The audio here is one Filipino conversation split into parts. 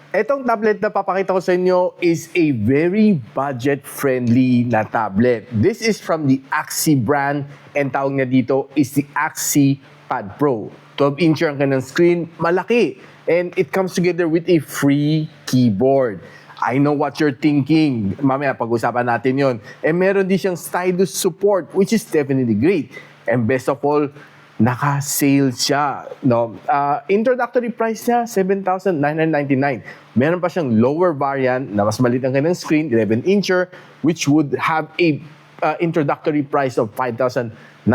Etong tablet na papakita ko sa inyo is a very budget-friendly na tablet. This is from the Axi brand and tawag niya dito is the Axi Pad Pro. 12-inch ang kanyang screen, malaki. And it comes together with a free keyboard. I know what you're thinking. Mamaya pag-usapan natin yon. And meron din siyang stylus support, which is definitely great. And best of all, naka-sale siya. No? Introductory price niya, 7,999. Meron pa siyang lower variant na mas maliit ang kanyang screen, 11-incher, which would have a introductory price of 5,999,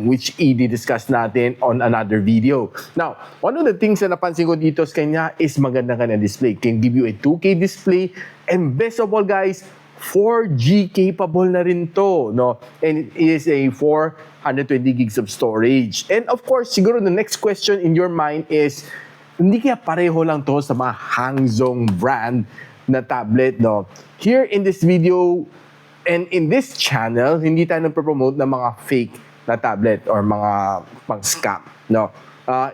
which i-discuss natin on another video. Now, one of the things na napansin ko dito sa kanya is maganda kanyang display. Can give you a 2K display, and best of all guys, 4G capable na rin to, no? And it is a 420 gigs of storage. And of course, siguro the next question in your mind is, hindi kaya pareho lang to sa mga Hangzhong brand na tablet, no? Here in this video and in this channel, hindi tayo nagpo-promote ng mga fake na tablet or mga pang-scam, no?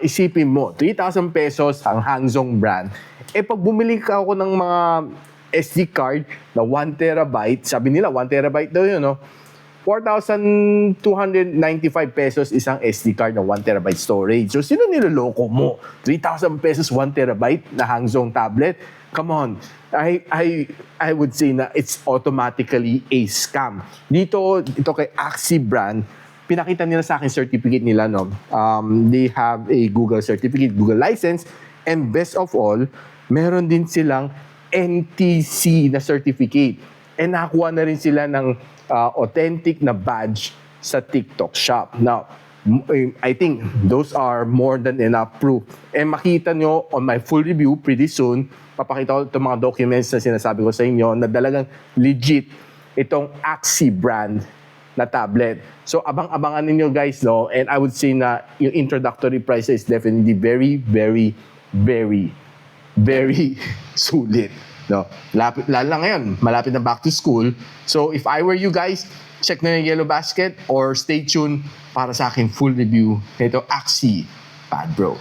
Isipin mo, 3,000 pesos ang Hangzhong brand. Eh pag bumili ka ako ng mga SD card na 1 terabyte, sabi nila 1 terabyte daw yun, no? 4,295 pesos isang SD card na 1 terabyte storage. So, sino niloloko mo? 3,000 pesos 1 terabyte na Hangzhong tablet? Come on. I would say na it's automatically a scam. Dito, ito kay Axi brand, pinakita nila sa akin certificate nila, no? They have a Google certificate, Google license, and best of all, meron din silang NTC na certificate. And nakakuha na rin sila ng authentic na badge sa TikTok shop. Now, I think those are more than enough proof. And makita nyo on my full review pretty soon, papakita ko itong mga documents na sinasabi ko sa inyo na talagang legit itong Axi brand na tablet. So, abang-abangan ninyo guys, no? And I would say na yung introductory price is definitely very, very, very, very sulit. No? Lalo na ngayon, malapit na back to school. So, if I were you guys, check na yung Yellow Basket or stay tuned para sa aking full review nito Axi Pad Pro.